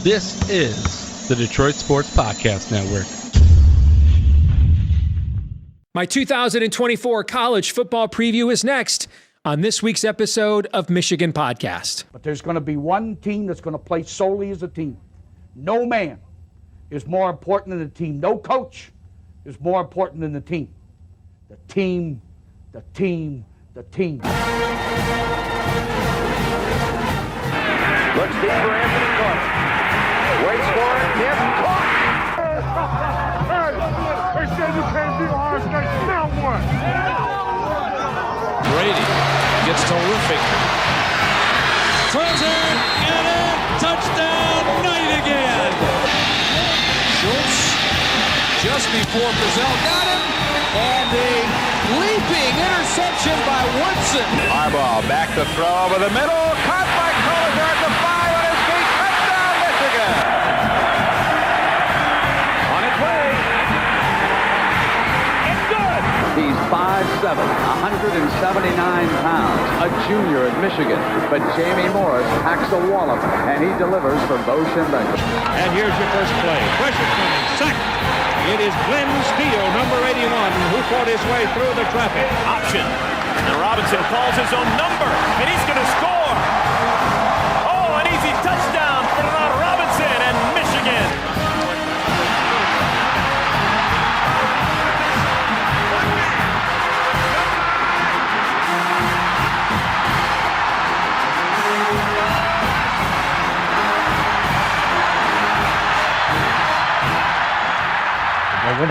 This is the Detroit Sports Podcast Network. My 2024 college football preview is next on this week's episode of Michigan Podcast. But there's going to be one team that's going to play solely as a team. No man is more important than the team. No coach is more important than the team. The team, the team, the team. Looks deep for Anthony Clark. Waits for it. Yes, caught. They said you can't beat Ohio State. Now what? Brady gets terrific. Throws it, and in. Touchdown, Knight again. Schultz just before Brazil got him. And a leaping interception by Woodson. Harbaugh back to throw over the middle. Caught by Collier at the 5 on his feet. Touchdown, Michigan. On its way. It's good. He's 5'7", 179 pounds, a junior at Michigan. But Jamie Morris packs a wallop, and he delivers for Bo Schembechler. And here's your first play. Pressure coming. Sack. It is Glenn Steele, number 81, who fought his way through the traffic. Option. And Robinson calls his own number, and he's going to score. Oh, an easy touchdown for Robinson and Michigan. We're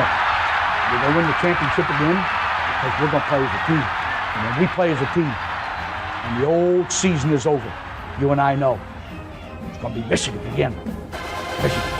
going to win the championship again because we're going to play as a team. And when we play as a team and the old season is over, you and I know it's going to be Michigan again. Michigan.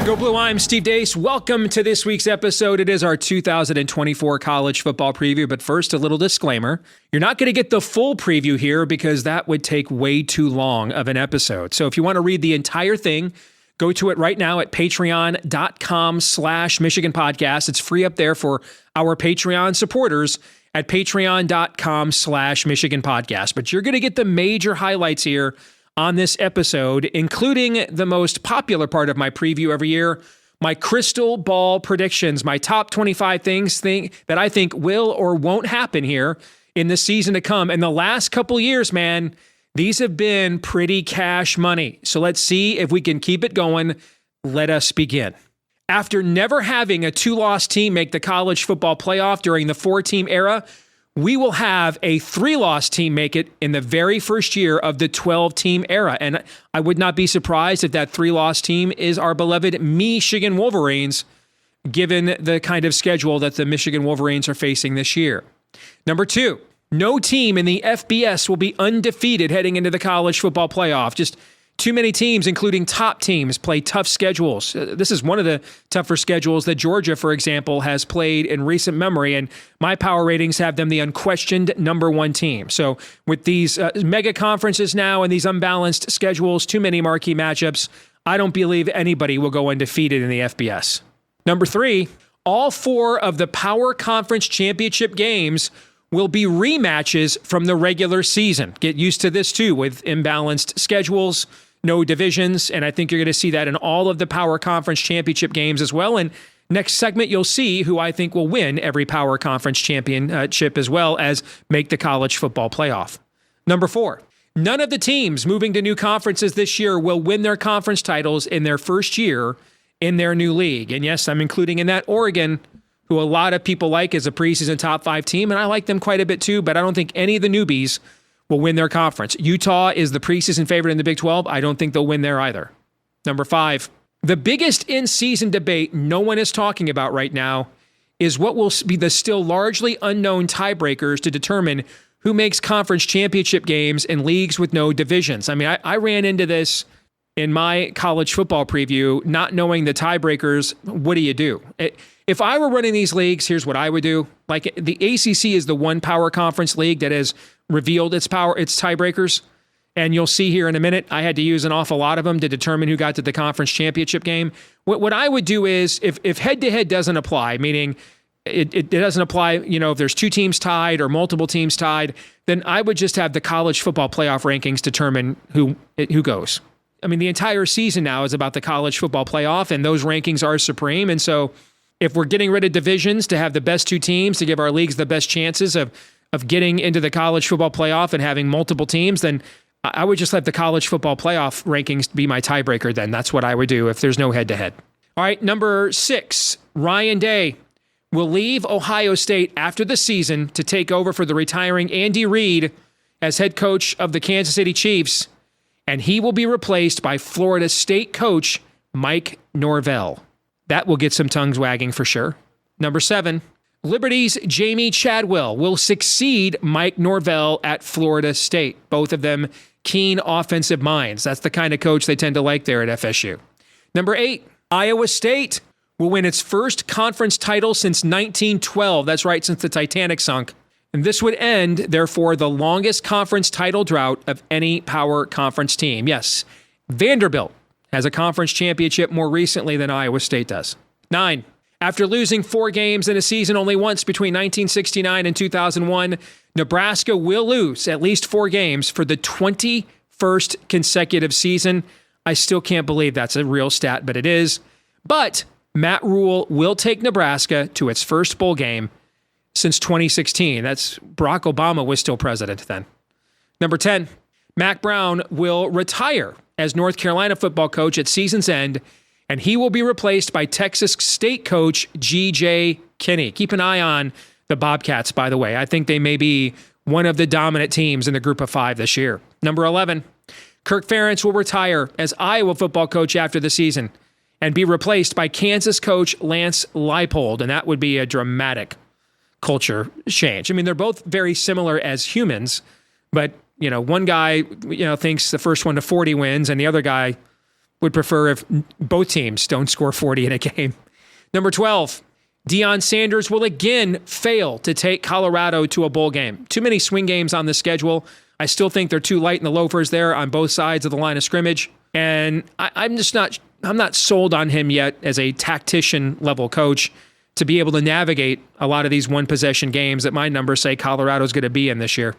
Go Blue, I'm Steve Deace. Welcome to this week's episode. It is our 2024 college football preview, but first, a little disclaimer. You're not going to get the full preview here because that would take way too long of an episode. So if you want to read the entire thing, go to it right now at patreon.com/Michigan Podcast. It's free up there for our Patreon supporters at patreon.com/Michigan Podcast. But you're going to get the major highlights here on this episode, including the most popular part of my preview every year, my crystal ball predictions, my top 25 things that I think will or won't happen here in the season to come. And the last couple years, man, these have been pretty cash money. So let's see if we can keep it going. Let us begin. After never having a two-loss team make the college football playoff during the four-team era, we will have a three-loss team make it in the very first year of the 12-team era. And I would not be surprised if that three-loss team is our beloved Michigan Wolverines, given the kind of schedule that the Michigan Wolverines are facing this year. Number two, no team in the FBS will be undefeated heading into the college football playoff. Just too many teams, including top teams, play tough schedules. This is one of the tougher schedules that Georgia, for example, has played in recent memory, and my power ratings have them the unquestioned number one team. So with these mega conferences now and these unbalanced schedules, too many marquee matchups, I don't believe anybody will go undefeated in the FBS. Number three, all four of the Power Conference championship games will be rematches from the regular season. Get used to this too with imbalanced schedules, no divisions, and I think you're going to see that in all of the Power Conference championship games as well. And next segment, you'll see who I think will win every Power Conference championship as well as make the college football playoff. Number four, none of the teams moving to new conferences this year will win their conference titles in their first year in their new league. And yes, I'm including in that Oregon, who a lot of people like as a preseason top 5 team, and I like them quite a bit too, but I don't think any of the newbies will win their conference. Utah is the preseason favorite in the Big 12. I don't think they'll win there either. Number 5, the biggest in-season debate no one is talking about right now is what will be the still largely unknown tiebreakers to determine who makes conference championship games in leagues with no divisions. I mean, I ran into this in my college football preview, not knowing the tiebreakers, what do you do? If I were running these leagues, here's what I would do. Like, the ACC is the one power conference league that has revealed its tiebreakers. And you'll see here in a minute, I had to use an awful lot of them to determine who got to the conference championship game. What I would do is, if head-to-head doesn't apply, meaning it doesn't apply, if there's two teams tied or multiple teams tied, then I would just have the college football playoff rankings determine who goes. I mean, the entire season now is about the college football playoff, and those rankings are supreme. And so if we're getting rid of divisions to have the best two teams to give our leagues the best chances of getting into the college football playoff and having multiple teams, then I would just let the college football playoff rankings be my tiebreaker then. That's what I would do if there's no head-to-head. All right, number 6, Ryan Day will leave Ohio State after the season to take over for the retiring Andy Reid as head coach of the Kansas City Chiefs, and he will be replaced by Florida State coach Mike Norvell. That will get some tongues wagging for sure. Number 7, Liberty's Jamie Chadwell will succeed Mike Norvell at Florida State. Both of them keen offensive minds. That's the kind of coach they tend to like there at FSU. Number 8, Iowa State will win its first conference title since 1912. That's right, since the Titanic sunk. And this would end, therefore, the longest conference title drought of any power conference team. Yes, Vanderbilt has a conference championship more recently than Iowa State does. 9, after losing 4 games in a season only once between 1969 and 2001, Nebraska will lose at least 4 games for the 21st consecutive season. I still can't believe that's a real stat, but it is. But Matt Rule will take Nebraska to its first bowl game since 2016. That's Barack Obama was still president then. Number 10, Mac Brown will retire as North Carolina football coach at season's end, and he will be replaced by Texas State coach G.J. Kinney. Keep an eye on the Bobcats, by the way. I think they may be one of the dominant teams in the group of 5 this year. Number 11, Kirk Ferentz will retire as Iowa football coach after the season and be replaced by Kansas coach Lance Leipold, and that would be a dramatic culture change. I mean, they're both very similar as humans, but, one guy, thinks the first one to 40 wins, and the other guy would prefer if both teams don't score 40 in a game. Number 12, Deion Sanders will again fail to take Colorado to a bowl game. Too many swing games on the schedule. I still think they're too light in the loafers there on both sides of the line of scrimmage. And I'm not sold on him yet as a tactician level coach to be able to navigate a lot of these one possession games that my numbers say Colorado's going to be in this year.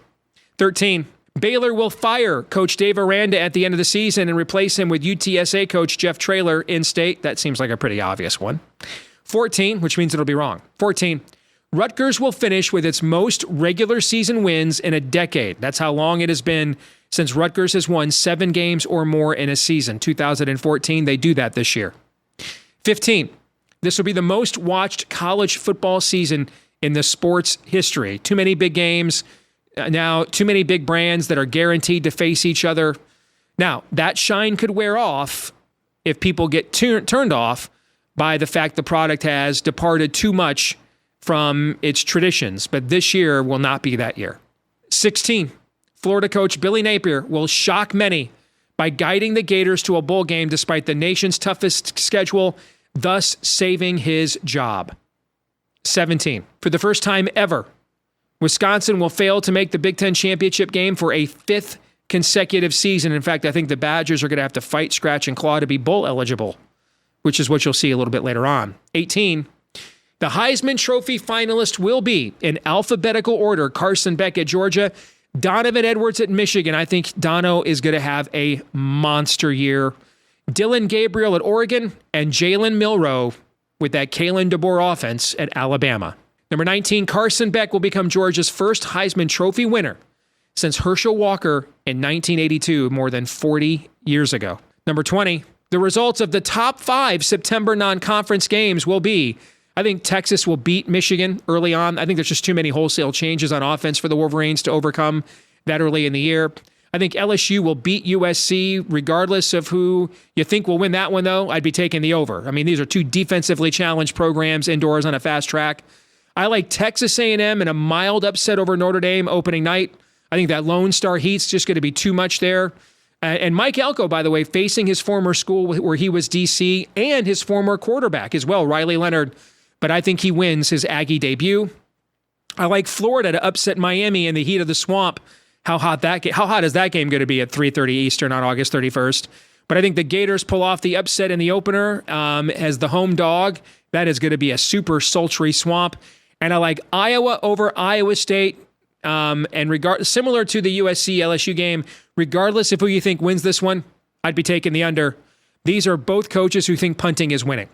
13, Baylor will fire Coach Dave Aranda at the end of the season and replace him with UTSA coach Jeff Traylor in state. That seems like a pretty obvious one. 14, which means it'll be wrong. 14, Rutgers will finish with its most regular season wins in a decade. That's how long it has been since Rutgers has won 7 games or more in a season. 2014, they do that this year. 15, this will be the most watched college football season in the sport's history. Too many big games. Now, too many big brands that are guaranteed to face each other. Now, that shine could wear off if people get turned off by the fact the product has departed too much from its traditions. But this year will not be that year. 16, Florida coach Billy Napier will shock many by guiding the Gators to a bowl game despite the nation's toughest schedule, thus saving his job. 17, for the first time ever, Wisconsin will fail to make the Big Ten championship game for a 5th consecutive season. In fact, I think the Badgers are going to have to fight, scratch, and claw to be bowl eligible, which is what you'll see a little bit later on. 18, the Heisman Trophy finalist will be, in alphabetical order, Carson Beck at Georgia, Donovan Edwards at Michigan. I think Dono is going to have a monster year. Dylan Gabriel at Oregon, and Jalen Milroe with that Kalen DeBoer offense at Alabama. Number 19, Carson Beck will become Georgia's first Heisman Trophy winner since Herschel Walker in 1982, more than 40 years ago. Number 20, the results of the top 5 September non-conference games will be, I think Texas will beat Michigan early on. I think there's just too many wholesale changes on offense for the Wolverines to overcome that early in the year. I think LSU will beat USC regardless of who you think will win that one, though. I'd be taking the over. I mean, these are 2 defensively challenged programs indoors on a fast track. I like Texas A&M in a mild upset over Notre Dame opening night. I think that Lone Star heat's just going to be too much there. And Mike Elko, by the way, facing his former school where he was DC and his former quarterback as well, Riley Leonard. But I think he wins his Aggie debut. I like Florida to upset Miami in the heat of the swamp. How hot is that game going to be at 3:30 Eastern on August 31st? But I think the Gators pull off the upset in the opener as the home dog. That is going to be a super sultry swamp. And I like Iowa over Iowa State. Similar to the USC LSU game, regardless of who you think wins this one, I'd be taking the under. These are both coaches who think punting is winning.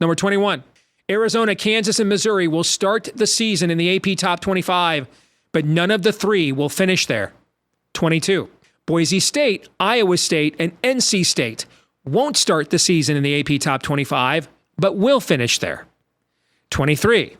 Number 21, Arizona, Kansas, and Missouri will start the season in the AP Top 25, but none of the three will finish there. 22, Boise State, Iowa State, and NC State won't start the season in the AP Top 25, but will finish there. 23,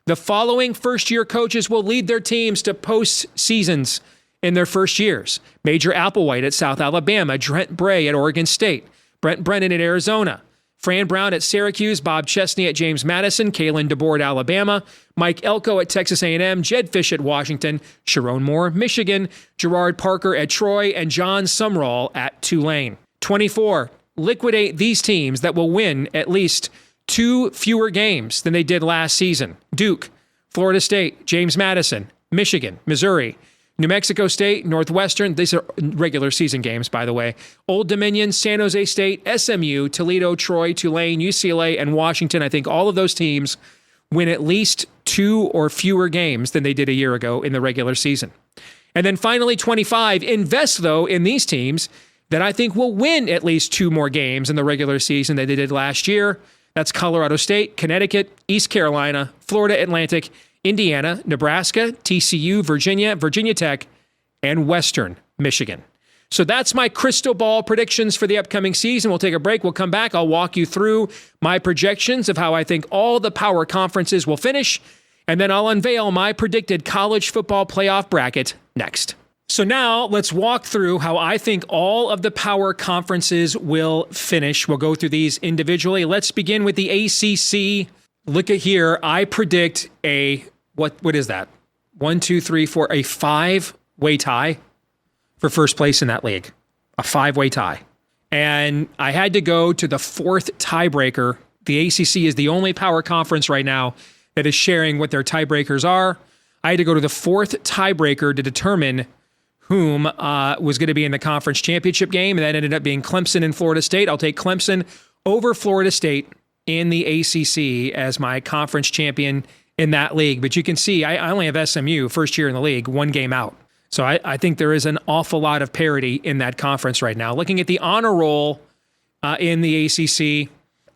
the following first-year coaches will lead their teams to postseasons in their first years. Major Applewhite at South Alabama, Trent Bray at Oregon State, Brent Brennan at Arizona, Fran Brown at Syracuse, Bob Chesney at James Madison, Kalen DeBoer at Alabama, Mike Elko at Texas A&M, Jed Fish at Washington, Sharon Moore, Michigan, Gerard Parker at Troy, and John Sumrall at Tulane. 24, liquidate these teams that will win at least 2 fewer games than they did last season. Duke, Florida State, James Madison, Michigan, Missouri, New Mexico State, Northwestern. These are regular season games, by the way. Old Dominion, San Jose State, SMU, Toledo, Troy, Tulane, UCLA, and Washington. I think all of those teams win at least 2 or fewer games than they did a year ago in the regular season. And then finally, 25, invest, though, in these teams that I think will win at least 2 more games in the regular season than they did last year. That's Colorado State, Connecticut, East Carolina, Florida Atlantic, Indiana, Nebraska, TCU, Virginia, Virginia Tech, and Western Michigan. So that's my crystal ball predictions for the upcoming season. We'll take a break. We'll come back. I'll walk you through my projections of how I think all the power conferences will finish, and then I'll unveil my predicted college football playoff bracket next. So now let's walk through how I think all of the power conferences will finish. We'll go through these individually. Let's begin with the ACC. Look at here. I predict what is that? 1, 2, 3, 4, a 5-way tie for first place in that league. A 5-way tie. And I had to go to the 4th tiebreaker. The ACC is the only power conference right now that is sharing what their tiebreakers are. I had to go to the 4th tiebreaker to determine whom was going to be in the conference championship game, and that ended up being Clemson and Florida State. I'll take Clemson over Florida State in the ACC as my conference champion in that league. But you can see I only have SMU, first year in the league, 1 game out. So I think there is an awful lot of parity in that conference right now. Looking at the honor roll in the ACC,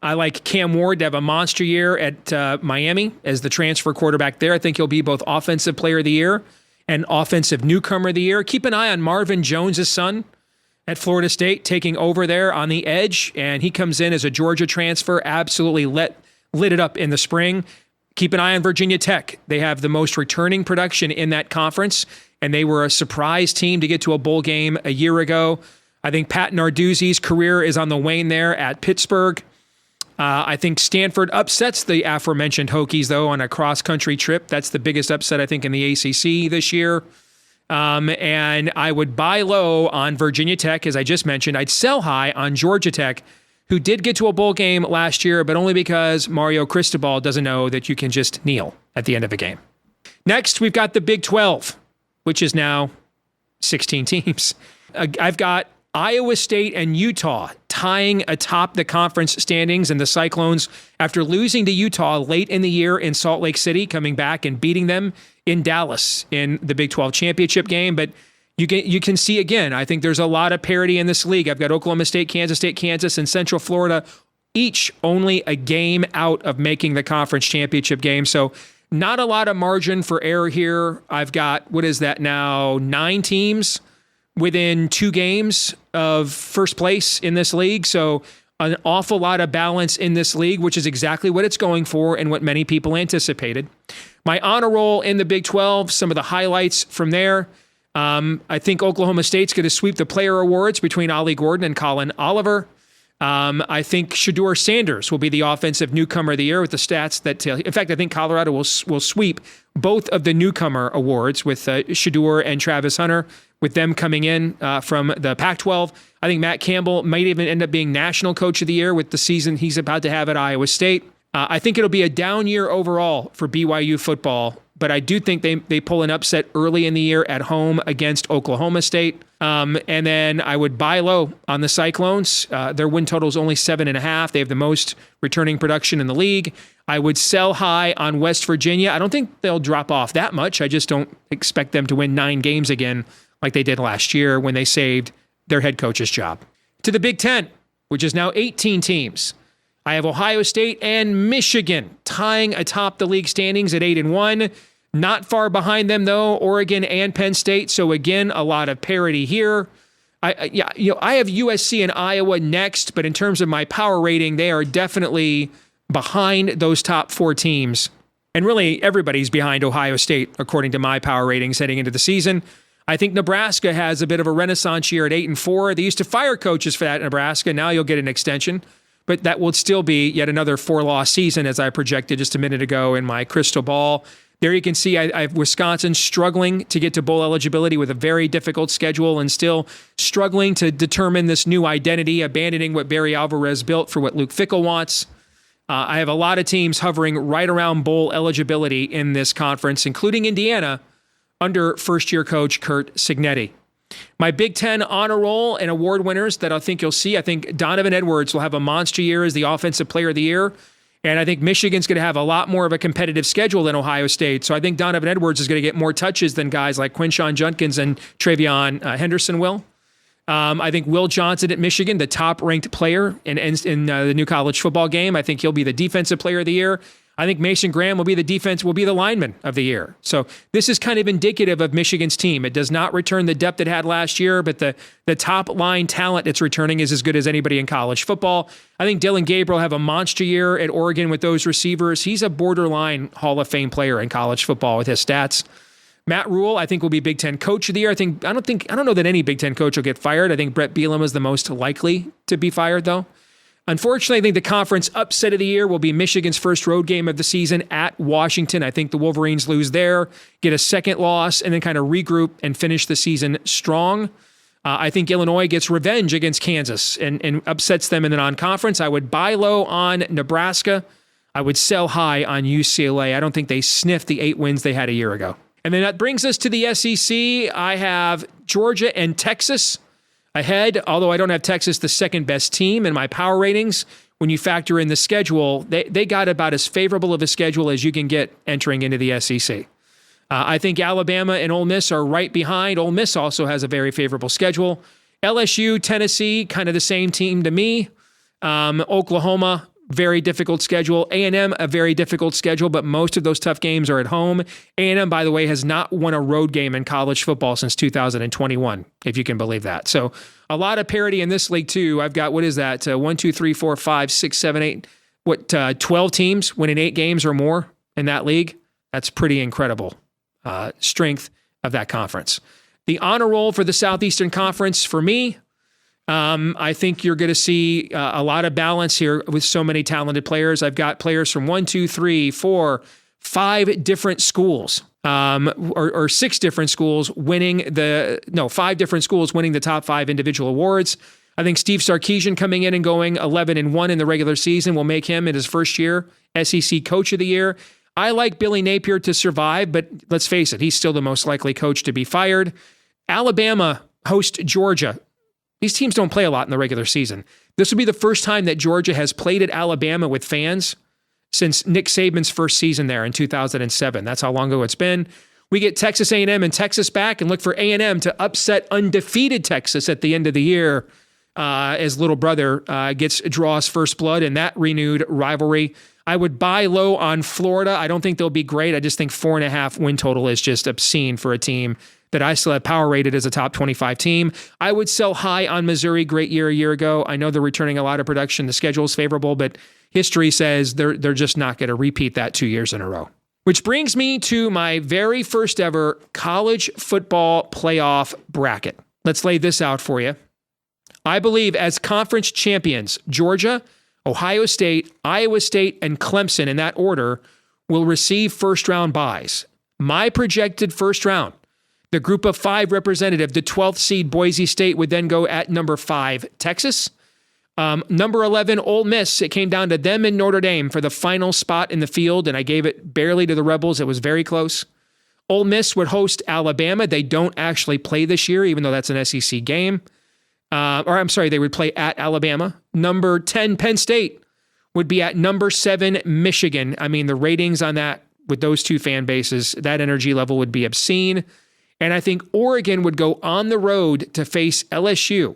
I like Cam Ward to have a monster year at Miami as the transfer quarterback there. I think he'll be both Offensive Player of the Year and Offensive Newcomer of the Year. Keep an eye on Marvin Jones' son at Florida State, taking over there on the edge, and he comes in as a Georgia transfer, absolutely lit it up in the spring. Keep an eye on Virginia Tech. They have the most returning production in that conference, and they were a surprise team to get to a bowl game a year ago. I think Pat Narduzzi's career is on the wane there at Pittsburgh. I think Stanford upsets the aforementioned Hokies, though, on a cross-country trip. That's the biggest upset, I think, in the ACC this year. And I would buy low on Virginia Tech, as I just mentioned. I'd sell high on Georgia Tech, who did get to a bowl game last year, but only because Mario Cristobal doesn't know that you can just kneel at the end of a game. Next, we've got the Big 12, which is now 16 teams. I've got Iowa State and Utah tying atop the conference standings, and the Cyclones, after losing to Utah late in the year in Salt Lake City, coming back and beating them in Dallas in the Big 12 championship game. But you can see, again, I think there's a lot of parity in this league. I've got Oklahoma State, Kansas, and Central Florida, each only a game out of making the conference championship game. So not a lot of margin for error here. I've got, 9 teams within 2 games of first place in this league. So an awful lot of balance in this league, which is exactly what it's going for and what many people anticipated. My honor roll in the Big 12, some of the highlights from there. I think Oklahoma State's going to sweep the player awards between Ollie Gordon and Colin Oliver. I think Shedeur Sanders will be the offensive newcomer of the year with the stats that, in fact, I think Colorado will sweep both of the newcomer awards with Shedeur and Travis Hunter with them coming in from the Pac-12. I think Matt Campbell might even end up being National Coach of the Year with the season he's about to have at Iowa State. I think it'll be a down year overall for BYU football, but I do think they pull an upset early in the year at home against Oklahoma State. And then I would buy low on the Cyclones. Their win total is only 7.5. They have the most returning production in the league. I would sell high on West Virginia. I don't think they'll drop off that much. I just don't expect them to win 9 games again like they did last year when they saved their head coach's job. To the Big Ten, which is now 18 teams. I have Ohio State and Michigan tying atop the league standings at 8-1. Not far behind them, though, Oregon and Penn State. So again, a lot of parity here. I have USC and Iowa next, but in terms of my power rating, they are definitely behind those top 4 teams. And really, everybody's behind Ohio State, according to my power ratings heading into the season. I think Nebraska has a bit of a renaissance year at 8-4. They used to fire coaches for that in Nebraska. Now you'll get an extension. But that will still be yet another 4-loss season, as I projected just a minute ago in my crystal ball. There you can see I have Wisconsin struggling to get to bowl eligibility with a very difficult schedule and still struggling to determine this new identity, abandoning what Barry Alvarez built for what Luke Fickell wants. I have a lot of teams hovering right around bowl eligibility in this conference, including Indiana, under first-year coach Curt Cignetti. My Big Ten honor roll and award winners that I think you'll see. I think Donovan Edwards will have a monster year as the Offensive Player of the Year. And I think Michigan's going to have a lot more of a competitive schedule than Ohio State. So I think Donovan Edwards is going to get more touches than guys like Quinshon Judkins and Travion Henderson will. I think Will Johnson at Michigan, the top-ranked player in the new college football game. I think he'll be the Defensive Player of the Year. I think Mason Graham will be the lineman of the year. So this is kind of indicative of Michigan's team. It does not return the depth it had last year, but the top line talent it's returning is as good as anybody in college football. I think Dylan Gabriel have a monster year at Oregon with those receivers. He's a borderline Hall of Fame player in college football with his stats. Matt Rule, I think, will be Big Ten Coach of the Year. I don't know that any Big Ten coach will get fired. I think Brett Bielema is the most likely to be fired, though. Unfortunately, I think the conference upset of the year will be Michigan's first road game of the season at Washington. I think the Wolverines lose there, get a second loss, and then kind of regroup and finish the season strong. I think Illinois gets revenge against Kansas and upsets them in the non-conference. I would buy low on Nebraska. I would sell high on UCLA. I don't think they sniffed the 8 wins they had a year ago. And then that brings us to the SEC. I have Georgia and Texas ahead, although I don't have Texas the second best team in my power ratings. When you factor in the schedule, they got about as favorable of a schedule as you can get entering into the SEC. I think Alabama and Ole Miss are right behind. Ole Miss also has a very favorable schedule. LSU, Tennessee, kind of the same team to me. Oklahoma, very difficult schedule. A&M, a very difficult schedule, but most of those tough games are at home. A&M, by the way, has not won a road game in college football since 2021, if you can believe that. So a lot of parity in this league, too. I've got, 1, 2, 3, 4, 5, 6, 7, 8, 12 teams winning 8 games or more in that league. That's pretty incredible strength of that conference. The honor roll for the Southeastern Conference, for me, I think you're going to see a lot of balance here with so many talented players. I've got players from 1, 2, 3, 4, 5 different schools, or 6 different schools 5 different schools winning the top 5 individual awards. I think Steve Sarkisian coming in and going 11-1 in the regular season will make him in his first year SEC Coach of the Year. I like Billy Napier to survive, but let's face it, he's still the most likely coach to be fired. Alabama host Georgia. These teams don't play a lot in the regular season. This will be the first time that Georgia has played at Alabama with fans since Nick Saban's first season there in 2007. That's how long ago it's been. We get Texas A&M and Texas back and look for A&M to upset undefeated Texas at the end of the year as little brother draws first blood in that renewed rivalry. I would buy low on Florida. I don't think they'll be great. I just think 4.5 win total is just obscene for a team that I still have power rated as a top 25 team. I would sell high on Missouri. Great year a year ago. I know they're returning a lot of production. The schedule is favorable, but history says they're just not going to repeat that 2 years in a row. Which brings me to my very first ever college football playoff bracket. Let's lay this out for you. I believe as conference champions, Georgia, Ohio State, Iowa State, and Clemson in that order will receive first round buys. My projected first round. The group of 5 representative, the 12th seed Boise State, would then go at number 5, Texas. Number 11, Ole Miss. It came down to them and Notre Dame for the final spot in the field, and I gave it barely to the Rebels. It was very close. Ole Miss would host Alabama. They don't actually play this year, even though that's an SEC game. They would play at Alabama. Number 10, Penn State would be at number 7, Michigan. I mean, the ratings on that with those two fan bases, that energy level would be obscene. And I think Oregon would go on the road to face LSU,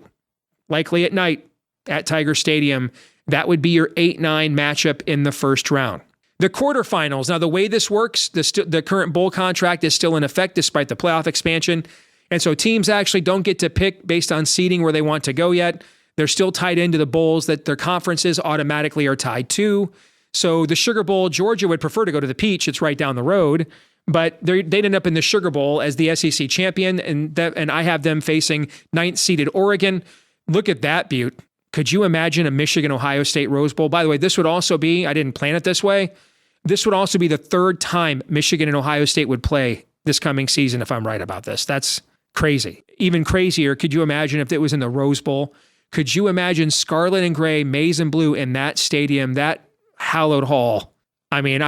likely at night at Tiger Stadium. That would be your 8-9 matchup in the first round. The quarterfinals. Now, the way this works, the current bowl contract is still in effect despite the playoff expansion. And so teams actually don't get to pick based on seeding where they want to go yet. They're still tied into the bowls that their conferences automatically are tied to. So the Sugar Bowl, Georgia would prefer to go to the Peach. It's right down the road. But they'd end up in the Sugar Bowl as the SEC champion, and I have them facing 9th-seeded Oregon. Look at that, Butte. Could you imagine a Michigan-Ohio State Rose Bowl? By the way, this would also be, I didn't plan it this way, this would also be the 3rd time Michigan and Ohio State would play this coming season, if I'm right about this. That's crazy. Even crazier, could you imagine if it was in the Rose Bowl? Could you imagine scarlet and gray, maize and blue in that stadium, that hallowed hall? I mean,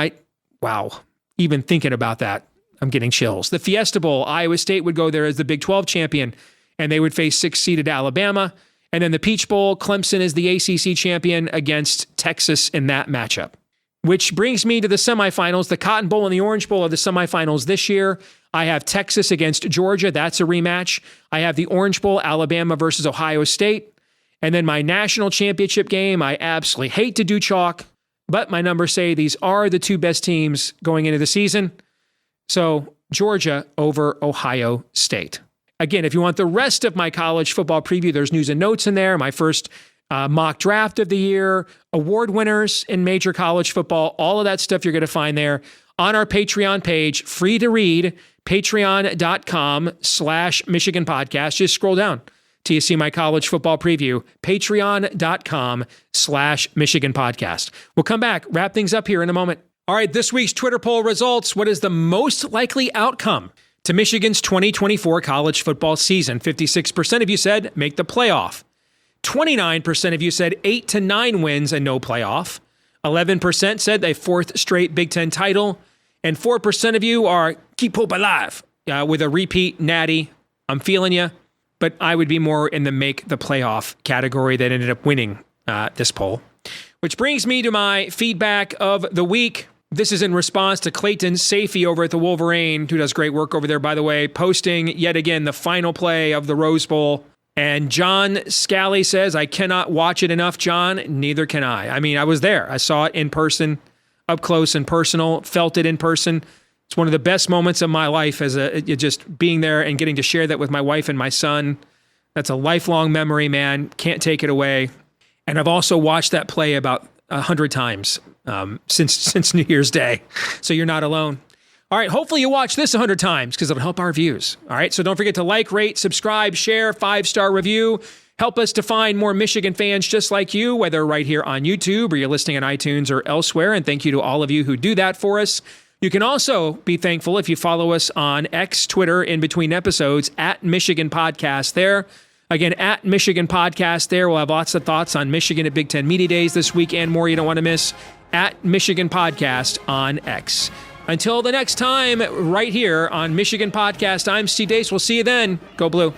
wow. Even thinking about that, I'm getting chills. The Fiesta Bowl, Iowa State would go there as the Big 12 champion, and they would face 6th-seeded Alabama. And then the Peach Bowl, Clemson is the ACC champion against Texas in that matchup. Which brings me to the semifinals. The Cotton Bowl and the Orange Bowl are the semifinals this year. I have Texas against Georgia. That's a rematch. I have the Orange Bowl, Alabama versus Ohio State. And then my national championship game, I absolutely hate to do chalk, but my numbers say these are the 2 best teams going into the season. So Georgia over Ohio State. Again, if you want the rest of my college football preview, there's news and notes in there. My first mock draft of the year, award winners in major college football, all of that stuff you're going to find there on our Patreon page, free to read, patreon.com/Michigan Podcast. Just scroll down till you see my college football preview, patreon.com/Michigan Podcast. We'll come back, wrap things up here in a moment. All right, this week's Twitter poll results. What is the most likely outcome to Michigan's 2024 college football season? 56% of you said make the playoff. 29% of you said 8 to 9 wins and no playoff. 11% said a 4th straight Big Ten title. And 4% of you are keep hope alive with a repeat natty. I'm feeling you. But I would be more in the make the playoff category that ended up winning this poll. Which brings me to my feedback of the week. This is in response to Clayton Safey over at the Wolverine, who does great work over there, by the way, posting yet again the final play of the Rose Bowl. And John Scally says, I cannot watch it enough, John. Neither can I. I mean, I was there. I saw it in person, up close and personal, felt it in person. It's one of the best moments of my life as just being there and getting to share that with my wife and my son. That's a lifelong memory, man. Can't take it away. And I've also watched that play about 100 times since New Year's Day. So you're not alone. All right, hopefully you watch this 100 times because it'll help our views. All right, so don't forget to like, rate, subscribe, share, 5-star review. Help us to find more Michigan fans just like you, whether right here on YouTube or you're listening on iTunes or elsewhere. And thank you to all of you who do that for us. You can also be thankful if you follow us on X, Twitter, in between episodes, at Michigan Podcast there. Again, at Michigan Podcast there. We'll have lots of thoughts on Michigan at Big Ten Media Days this week and more you don't want to miss. At Michigan Podcast on X. Until the next time, right here on Michigan Podcast, I'm Steve Deace. We'll see you then. Go Blue.